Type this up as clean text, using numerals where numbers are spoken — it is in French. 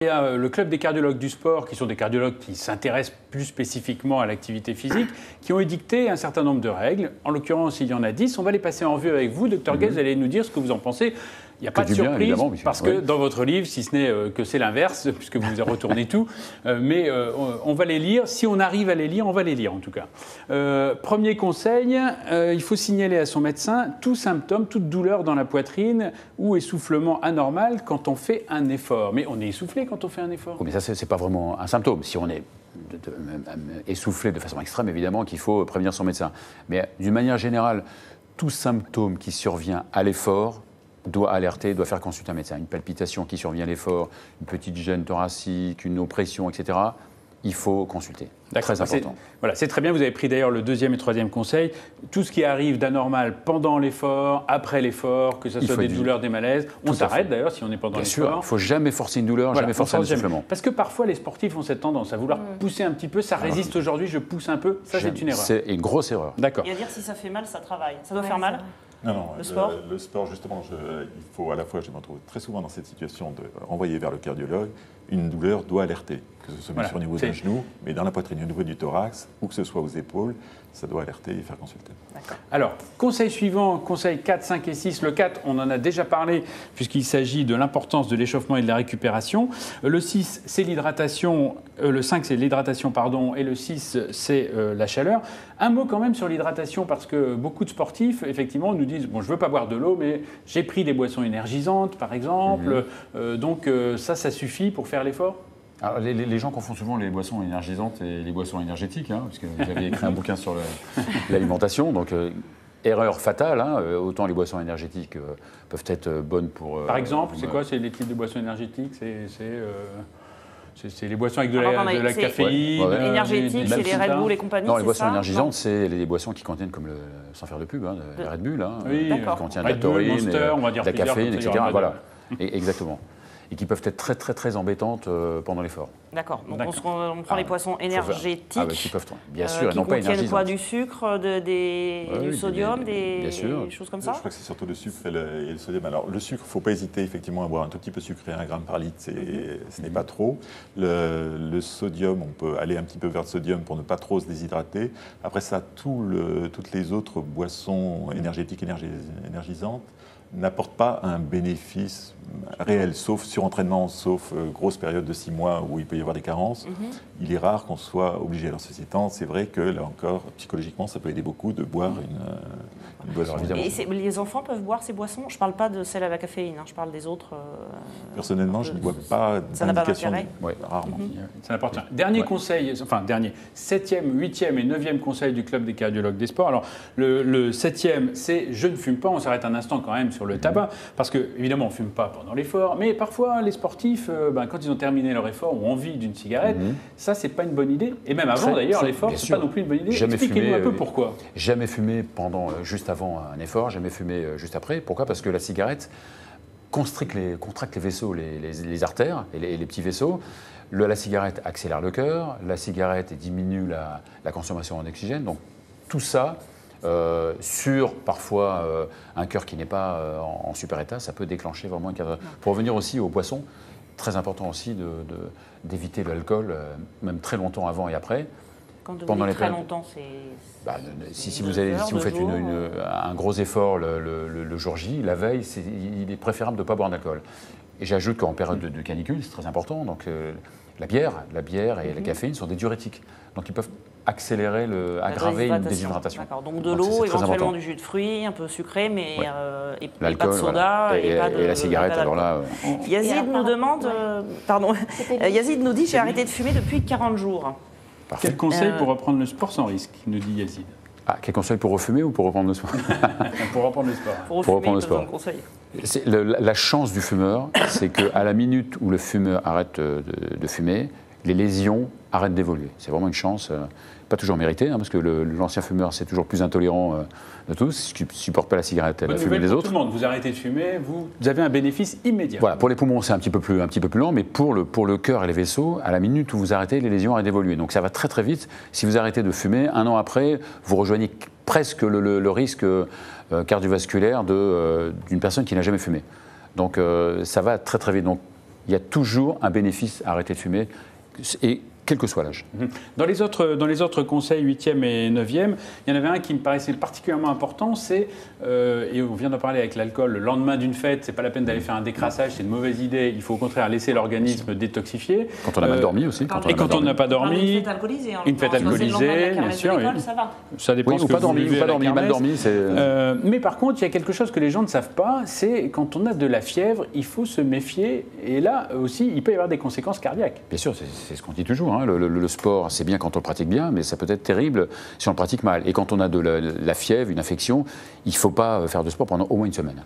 Il y a le club des cardiologues du sport, qui sont des cardiologues qui s'intéressent plus spécifiquement à l'activité physique, qui ont édicté un certain nombre de règles. En l'occurrence, il y en a 10. On va les passer en vue avec vous. Dr Guez, vous allez nous dire ce que vous en pensez. Il n'y a pas de surprise, parce que dans votre livre, si ce n'est que c'est l'inverse, puisque vous avez retourné tout, mais on va les lire. Si on arrive à les lire, on va les lire en tout cas. Premier conseil, il faut signaler à son médecin tout symptôme, toute douleur dans la poitrine ou essoufflement anormal quand on fait un effort. Mais on est essoufflé quand on fait un effort. Oui, mais ça, ce n'est pas vraiment un symptôme. Si on est essoufflé de façon extrême, évidemment qu'il faut prévenir son médecin. Mais d'une manière générale, tout symptôme qui survient à l'effort doit alerter, doit faire consulter un médecin. Une palpitation qui survient à l'effort, une petite gêne thoracique, une oppression, etc., il faut consulter. Très important. Voilà, c'est très bien. Vous avez pris d'ailleurs le deuxième et troisième conseil. Tout ce qui arrive d'anormal pendant l'effort, après l'effort, que ce soit des douleurs, des malaises, on s'arrête d'ailleurs si on est pendant l'effort. Bien sûr, il ne faut jamais forcer une douleur, jamais forcer un essoufflement. Parce que parfois les sportifs ont cette tendance à vouloir pousser un petit peu. Ça résiste aujourd'hui, je pousse un peu. Ça, c'est une erreur. C'est une grosse erreur. D'accord. Et à dire si ça fait mal, ça travaille. Ça doit faire mal. Non, le sport, justement, il faut à la fois, je me retrouve très souvent dans cette situation de renvoyer vers le cardiologue, une douleur doit alerter, que ce soit sur au niveau d'un genou, mais dans la poitrine, au niveau du thorax, ou que ce soit aux épaules, ça doit alerter et faire consulter. Alors, conseil suivant, conseil 4, 5 et 6. Le 4, on en a déjà parlé, puisqu'il s'agit de l'importance de l'échauffement et de la récupération. Le 6, c'est l'hydratation. Le 5, c'est l'hydratation, pardon, et le 6, c'est la chaleur. Un mot quand même sur l'hydratation, parce que beaucoup de sportifs, effectivement, nous disent, bon, je ne veux pas boire de l'eau, mais j'ai pris des boissons énergisantes, par exemple. Donc, ça suffit pour faire l'effort ? Alors, les gens confondent souvent les boissons énergisantes et les boissons énergétiques, parce que vous avez écrit un bouquin sur l'alimentation, donc erreur fatale, autant les boissons énergétiques peuvent être bonnes pour... Par exemple, c'est quoi les types de boissons énergétiques? C'est les boissons avec de la caféine. Énergétique, c'est les Red Bull et compagnie. Non, les boissons énergisantes, c'est les boissons qui contiennent, comme sans faire de pub, le Red Bull, qui contient de la taurine, de la caféine, etc. Voilà, exactement. Et qui peuvent être très, très, très embêtantes pendant l'effort. D'accord. Donc on prend les boissons énergétiques qui peuvent, bien sûr, qui non pas contiennent quoi, du sucre, du sodium, des choses comme ça? Je crois que c'est surtout le sucre et le sodium. Alors le sucre, il ne faut pas hésiter effectivement à boire un tout petit peu sucré, 1 gramme par litre, ce n'est pas trop. Le sodium, on peut aller un petit peu vers le sodium pour ne pas trop se déshydrater. Après ça, toutes les autres boissons énergétiques, énergisantes, n'apporte pas un bénéfice réel, sauf surentraînement, sauf grosse période de 6 mois où il peut y avoir des carences. Il est rare qu'on soit obligé. Alors ceci étant, c'est vrai que là encore, psychologiquement, ça peut aider beaucoup de boire une boisson. Et les enfants peuvent boire ces boissons? Je ne parle pas de celle à la caféine, je parle des autres. Personnellement, je ne vois pas d'indication. Rarement. Ça n'apporte rien. Dernier conseil, enfin dernier, 7e, 8e et 9e conseil du club des cardiologues des sports. Alors le 7e, c'est je ne fume pas. On s'arrête un instant quand même sur le tabac, parce que évidemment on ne fume pas pendant l'effort, mais parfois les sportifs, quand ils ont terminé leur effort, ont envie d'une cigarette. Ça, c'est pas une bonne idée. Et même avant d'ailleurs l'effort, c'est pas non plus une bonne idée. Expliquez-nous un peu pourquoi. Jamais fumé juste avant un effort, jamais fumé juste après. Pourquoi? Parce que la cigarette contracte les vaisseaux, les artères et les petits vaisseaux. La cigarette accélère le cœur, la cigarette diminue la consommation en oxygène. Donc tout ça, sur parfois un cœur qui n'est pas en super état, ça peut déclencher vraiment une catastrophe. Pour revenir aussi aux boissons, très important aussi d'éviter l'alcool, même très longtemps avant et après. Quand vous dites très longtemps, c'est... Si vous faites un gros effort le jour J, la veille, il est préférable de ne pas boire d'alcool. Et j'ajoute qu'en période de canicule, c'est très important, donc la bière et la caféine sont des diurétiques. Donc ils peuvent accélérer, aggraver une déshydratation. D'accord, donc de l'eau, éventuellement du jus de fruits, un peu sucré, mais et pas de soda. Et la cigarette, alors là... Yazid nous demande... Yazid nous dit « J'ai arrêté de fumer depuis 40 jours ». Quel conseil pour reprendre le sport sans risque, nous dit Yazid? Quel conseil pour refumer ou pour reprendre le sport? Pour reprendre le sport. Pour reprendre le sport. La chance du fumeur, c'est qu'à la minute où le fumeur arrête de fumer, les lésions arrêtent d'évoluer. C'est vraiment une chance, pas toujours méritée, parce que l'ancien fumeur, c'est toujours plus intolérant de tous, qui ne supporte pas la cigarette et la fumée des autres. Tout le monde, vous arrêtez de fumer, vous avez un bénéfice immédiat. Voilà, pour les poumons, c'est un petit peu plus lent, mais pour le cœur et les vaisseaux, à la minute où vous arrêtez, les lésions arrêtent d'évoluer. Donc ça va très très vite. Si vous arrêtez de fumer, 1 an après, vous rejoignez presque le risque cardiovasculaire d'une personne qui n'a jamais fumé. Donc ça va très très vite. Donc, il y a toujours un bénéfice à arrêter de fumer, et quel que soit l'âge. Dans les autres conseils 8e et 9e, il y en avait un qui me paraissait particulièrement important, c'est, et on vient d'en parler avec l'alcool, le lendemain d'une fête, c'est pas la peine d'aller faire un décrassage, c'est une mauvaise idée, il faut au contraire laisser l'organisme détoxifier. Quand on a mal dormi aussi. Et quand on n'a pas dormi. Une fête alcoolisée. Une fête alcoolisée, bien sûr. Ça va. Ça dépend Oui, ce ou que pas vous dormi, buvez ou pas à la dormi, mal kermesse. dormi, c'est... Mais par contre, il y a quelque chose que les gens ne savent pas, c'est quand on a de la fièvre, il faut se méfier. Et là aussi, il peut y avoir des conséquences cardiaques. Bien sûr, c'est ce qu'on dit toujours. Hein. Le sport, c'est bien quand on le pratique bien, mais ça peut être terrible si on le pratique mal. Et quand on a de la fièvre, une infection, il ne faut pas faire de sport pendant au moins une semaine.